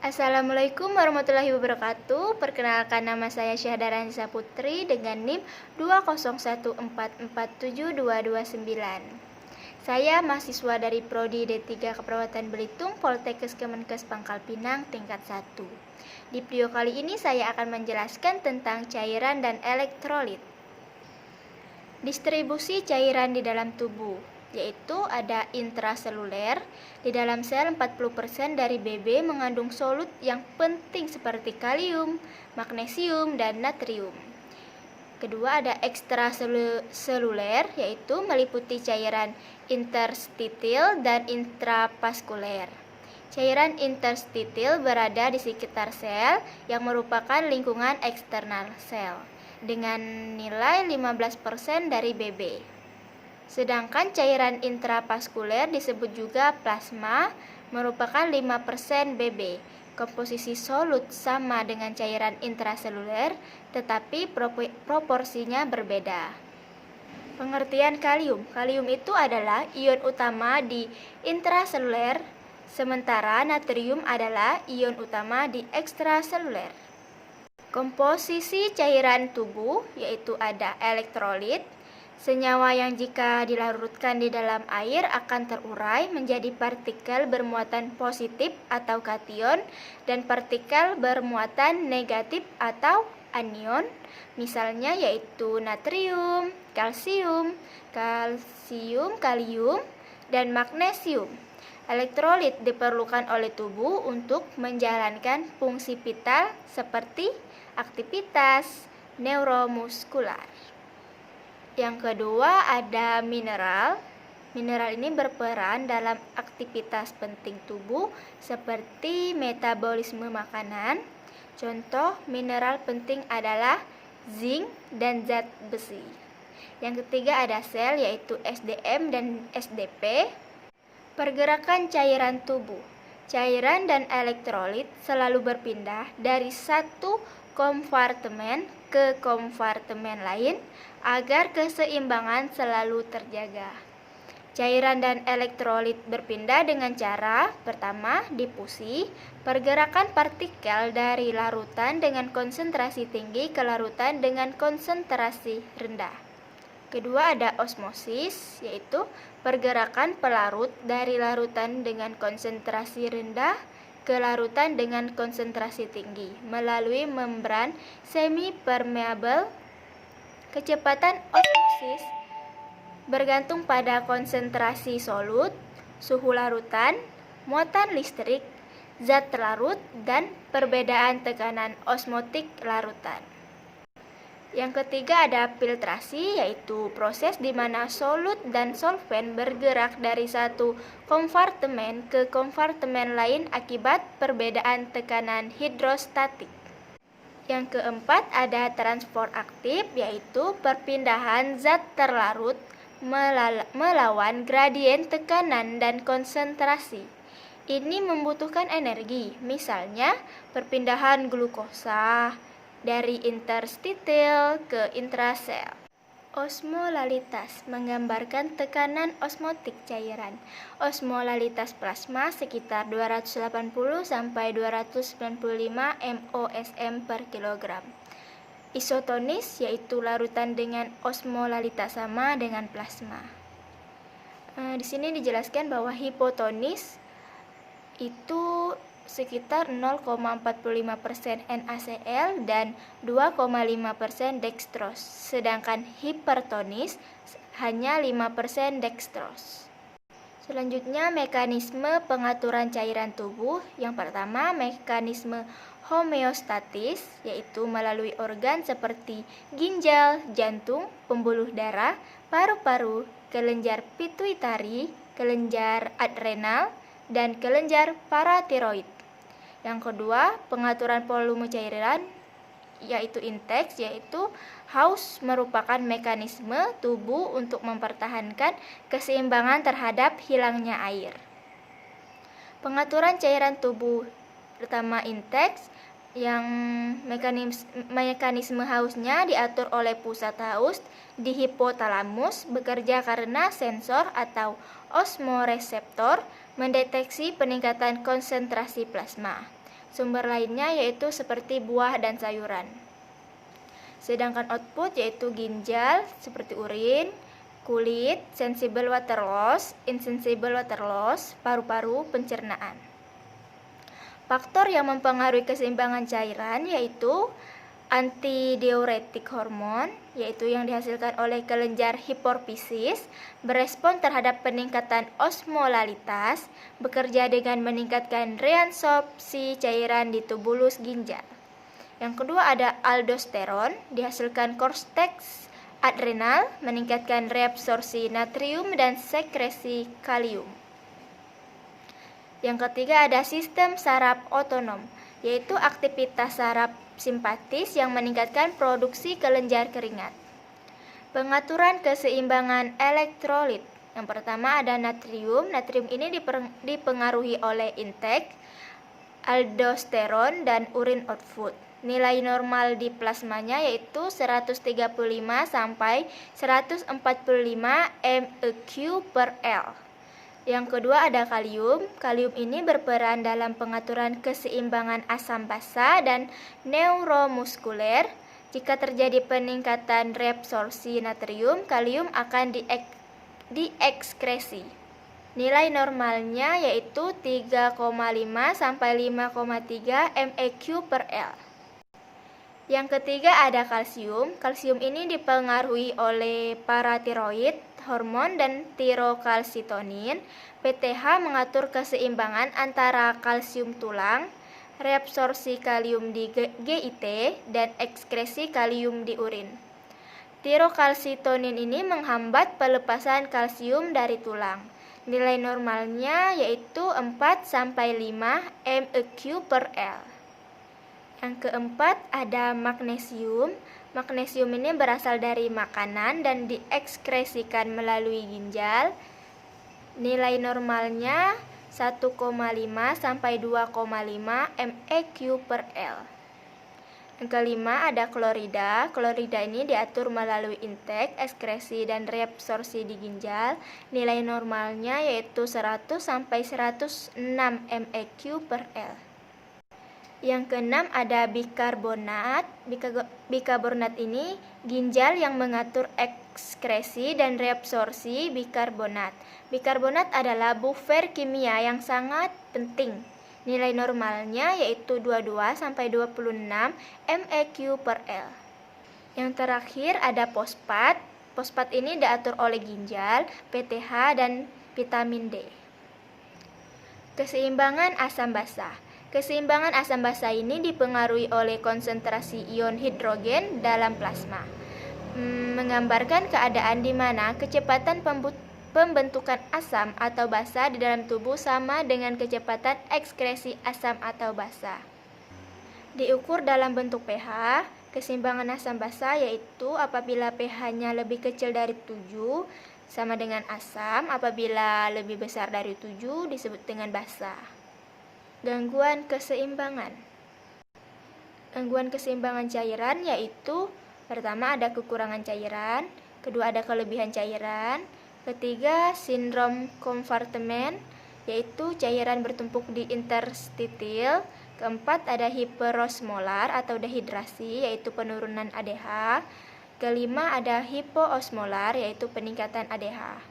Assalamualaikum warahmatullahi wabarakatuh. Perkenalkan, nama saya Syahda Ranisa Putri dengan NIM 201447229. Saya mahasiswa dari Prodi D3 Keperawatan Belitung, Poltekkes Kemenkes Pangkal Pinang, tingkat 1. Di video kali ini saya akan menjelaskan tentang cairan dan elektrolit. Distribusi cairan di dalam tubuh, yaitu ada intraseluler. Di dalam sel 40% dari BB mengandung solut yang penting seperti kalium, magnesium, dan natrium. Kedua ada ekstraseluler, yaitu meliputi cairan interstitil dan intravaskuler. Cairan interstitil berada di sekitar sel yang merupakan lingkungan eksternal sel dengan nilai 15% dari BB. Sedangkan cairan intravaskuler disebut juga plasma, merupakan 5% BB. Komposisi solut sama dengan cairan intraseluler, tetapi proporsinya berbeda. Pengertian kalium. Kalium itu adalah ion utama di intraseluler, sementara natrium adalah ion utama di ekstraseluler. Komposisi cairan tubuh yaitu ada elektrolit, senyawa yang jika dilarutkan di dalam air akan terurai menjadi partikel bermuatan positif atau kation dan partikel bermuatan negatif atau anion, misalnya yaitu natrium, kalsium, kalium, dan magnesium. Elektrolit diperlukan oleh tubuh untuk menjalankan fungsi vital seperti aktivitas neuromuskular. Yang kedua ada mineral. Mineral ini berperan dalam aktivitas penting tubuh seperti metabolisme makanan. Contoh mineral penting adalah zinc dan zat besi. Yang ketiga ada sel yaitu SDM dan SDP. Pergerakan cairan tubuh. Cairan dan elektrolit selalu berpindah dari satu kompartemen ke kompartemen lain agar keseimbangan selalu terjaga. Cairan dan elektrolit berpindah dengan cara pertama difusi, pergerakan partikel dari larutan dengan konsentrasi tinggi ke larutan dengan konsentrasi rendah. Kedua ada osmosis, yaitu pergerakan pelarut dari larutan dengan konsentrasi rendah ke larutan dengan konsentrasi tinggi melalui membran semi-permeable. Kecepatan osmosis bergantung pada konsentrasi solut, suhu larutan, muatan listrik, zat larut, dan perbedaan tekanan osmotik larutan. Yang ketiga ada filtrasi, yaitu proses di mana solut dan solvent bergerak dari satu kompartemen ke kompartemen lain akibat perbedaan tekanan hidrostatik. Yang keempat ada transport aktif, yaitu perpindahan zat terlarut melawan gradien tekanan dan konsentrasi. Ini membutuhkan energi, misalnya perpindahan glukosa dari interstitil ke intrasel. Osmolalitas menggambarkan tekanan osmotik cairan. Osmolalitas plasma sekitar 280 sampai 295 mOSM per kilogram. Isotonis yaitu larutan dengan osmolalitas sama dengan plasma. Di sini dijelaskan bahwa hipotonis itu sekitar 0,45% NaCl dan 2,5% dextrose, sedangkan hipertonis hanya 5% dextrose. Selanjutnya mekanisme pengaturan cairan tubuh. Yang pertama mekanisme homeostatis, yaitu melalui organ seperti ginjal, jantung, pembuluh darah, paru-paru, kelenjar pituitari, kelenjar adrenal, dan kelenjar paratiroid. Yang kedua, pengaturan volume cairan yaitu intake, yaitu haus merupakan mekanisme tubuh untuk mempertahankan keseimbangan terhadap hilangnya air. Pengaturan cairan tubuh pertama intake, yang mekanisme hausnya diatur oleh pusat haus di hipotalamus, bekerja karena sensor atau osmoreseptor mendeteksi peningkatan konsentrasi plasma. Sumber lainnya yaitu seperti buah dan sayuran. Sedangkan output yaitu ginjal seperti urin, kulit, sensible water loss, insensible water loss, paru-paru, pencernaan. Faktor yang mempengaruhi keseimbangan cairan yaitu antidiuretik hormon, yaitu yang dihasilkan oleh kelenjar hipofisis, berespon terhadap peningkatan osmolalitas, bekerja dengan meningkatkan reabsorpsi cairan di tubulus ginjal. Yang kedua ada aldosteron, dihasilkan korteks adrenal, meningkatkan reabsorpsi natrium dan sekresi kalium. Yang ketiga ada sistem saraf otonom, yaitu aktivitas saraf simpatis yang meningkatkan produksi kelenjar keringat. Pengaturan keseimbangan elektrolit. Yang pertama ada natrium. Natrium ini dipengaruhi oleh intake, aldosteron, dan urin output. Nilai normal di plasmanya yaitu 135 sampai 145 MEq per L. Yang kedua ada kalium. Kalium ini berperan dalam pengaturan keseimbangan asam basa dan neuromuskuler. Jika terjadi peningkatan reabsorpsi natrium, kalium akan diekskresi. Nilai normalnya yaitu 3,5 sampai 5,3 MEq per L. Yang ketiga ada kalsium. Kalsium ini dipengaruhi oleh paratiroid hormon dan tirokalsitonin. PTH mengatur keseimbangan antara kalsium tulang, reabsorpsi kalium di GIT, dan ekskresi kalium di urin. Tirokalsitonin ini menghambat pelepasan kalsium dari tulang. Nilai normalnya yaitu 4 sampai 5 MEq per L. Yang keempat ada magnesium. Magnesium ini berasal dari makanan dan diekskresikan melalui ginjal. Nilai normalnya 1,5 sampai 2,5 MEq per L. Yang kelima ada klorida. Klorida ini diatur melalui intake, ekskresi, dan reabsorpsi di ginjal. Nilai normalnya yaitu 100 sampai 106 MEq per L. Yang keenam ada bikarbonat. Bikarbonat ini ginjal yang mengatur ekskresi dan reabsorpsi bikarbonat. Bikarbonat adalah buffer kimia yang sangat penting. Nilai normalnya yaitu 22 sampai 26 MEq per L. Yang terakhir ada fosfat. Fosfat ini diatur oleh ginjal, PTH, dan vitamin D. Keseimbangan asam basa. Keseimbangan asam basa ini dipengaruhi oleh konsentrasi ion hidrogen dalam plasma, menggambarkan keadaan di mana kecepatan pembentukan asam atau basa di dalam tubuh sama dengan kecepatan ekskresi asam atau basa. Diukur dalam bentuk pH. Keseimbangan asam basa yaitu apabila pH-nya lebih kecil dari 7 sama dengan asam, apabila lebih besar dari 7 disebut dengan basa. Gangguan keseimbangan. Gangguan keseimbangan cairan yaitu pertama ada kekurangan cairan, kedua ada kelebihan cairan, ketiga sindrom kompartemen yaitu cairan bertumpuk di interstitil, keempat ada hiperosmolar atau dehidrasi yaitu penurunan ADH, kelima ada hipoosmolar yaitu peningkatan ADH.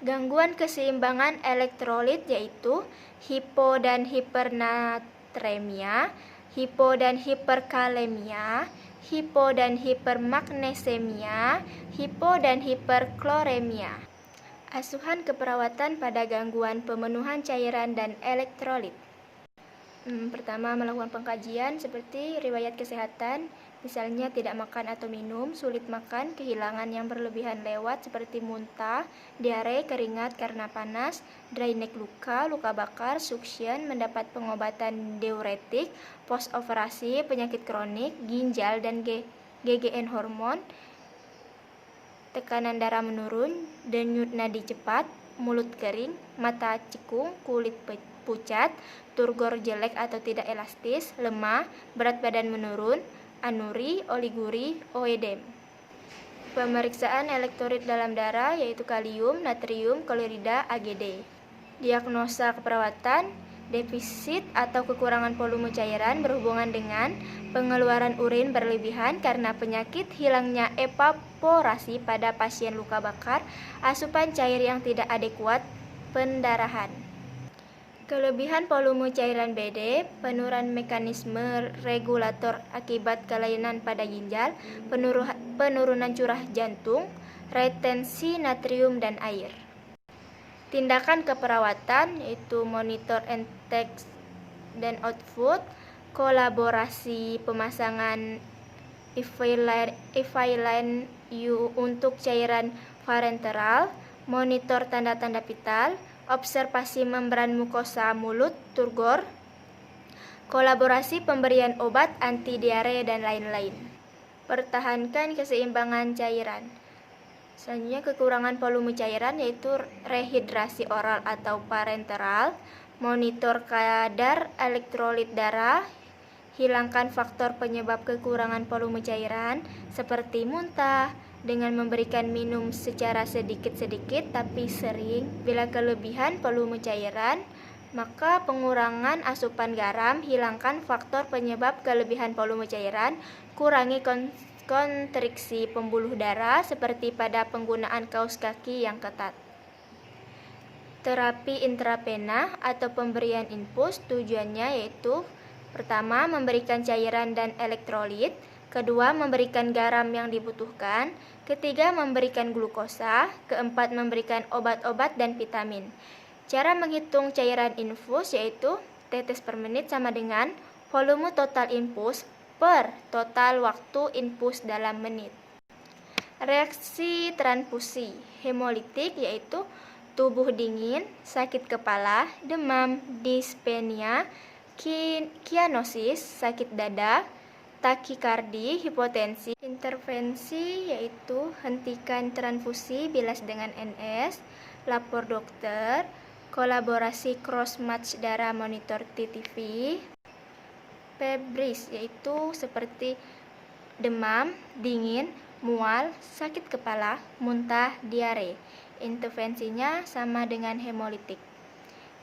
Gangguan keseimbangan elektrolit yaitu hipo dan hipernatremia, hipo dan hiperkalemia, hipo dan hipermagnesemia, hipo dan hiperkloremia. Asuhan keperawatan pada gangguan pemenuhan cairan dan elektrolit. Pertama, melakukan pengkajian seperti riwayat kesehatan, misalnya tidak makan atau minum, sulit makan, kehilangan yang berlebihan lewat seperti muntah, diare, keringat karena panas, dry neck luka, luka bakar, suction, mendapat pengobatan diuretik, post-operasi, penyakit kronik, ginjal dan GGN hormon, tekanan darah menurun, denyut nadi cepat, mulut kering, mata cekung, kulit pucat, turgor jelek atau tidak elastis, lemah, berat badan menurun, anuri, oliguri, oedem. Pemeriksaan elektrolit dalam darah yaitu kalium, natrium, klorida, AGD. Diagnosa keperawatan Defisit atau kekurangan volume cairan berhubungan dengan pengeluaran urin berlebihan karena penyakit, hilangnya evaporasi pada pasien luka bakar, asupan cair yang tidak adekuat, pendarahan. Kelebihan volume cairan BD, penurunan mekanisme regulator akibat kelainan pada ginjal, penurunan curah jantung, retensi natrium dan air. Tindakan keperawatan yaitu monitor intake dan output, kolaborasi pemasangan evaline U untuk cairan parenteral, monitor tanda-tanda vital, observasi membran mukosa mulut, turgor, kolaborasi pemberian obat anti diare dan lain-lain. Pertahankan keseimbangan cairan. Selanjutnya kekurangan volume cairan yaitu rehidrasi oral atau parenteral, monitor kadar elektrolit darah, hilangkan faktor penyebab kekurangan volume cairan seperti muntah dengan memberikan minum secara sedikit-sedikit tapi sering. Bila kelebihan volume cairan, maka pengurangan asupan garam, hilangkan faktor penyebab kelebihan volume cairan, kurangi kontriksi pembuluh darah seperti pada penggunaan kaos kaki yang ketat. Terapi intravena atau pemberian infus tujuannya yaitu pertama, memberikan cairan dan elektrolit, kedua, memberikan garam yang dibutuhkan, ketiga, memberikan glukosa, keempat, memberikan obat-obat dan vitamin. Cara menghitung cairan infus yaitu tetes per menit sama dengan volume total infus per total waktu infus dalam menit. Reaksi transfusi hemolitik yaitu tubuh dingin, sakit kepala, demam, dispenia, kianosis, sakit dada, takikardi, hipotensi. Intervensi yaitu hentikan transfusi bilas dengan NS, lapor dokter, kolaborasi cross match darah monitor TTV. Febris yaitu seperti demam, dingin, mual, sakit kepala, muntah, diare. Intervensinya sama dengan hemolitik.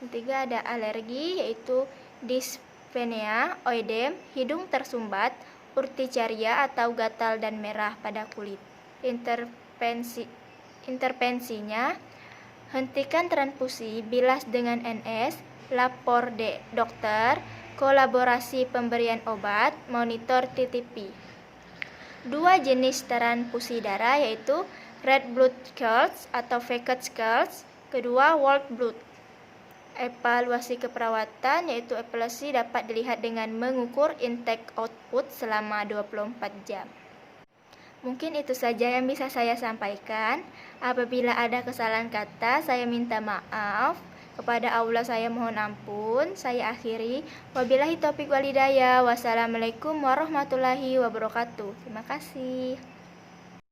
Ketiga ada alergi yaitu dyspnea, oedem, hidung tersumbat, urticaria atau gatal dan merah pada kulit. Intervensinya hentikan transfusi, bilas dengan NS, lapor dokter, kolaborasi pemberian obat, monitor TTP. Dua jenis transfusi darah yaitu red blood cells atau facet cells, kedua whole blood. Evaluasi keperawatan yaitu evaluasi dapat dilihat dengan mengukur intake output selama 24 jam. Mungkin itu saja yang bisa saya sampaikan. Apabila ada kesalahan kata, saya minta maaf. Kepada Allah saya mohon ampun. Saya akhiri. Wabillahi taufiq wal hidayah. Wassalamualaikum warahmatullahi wabarakatuh. Terima kasih.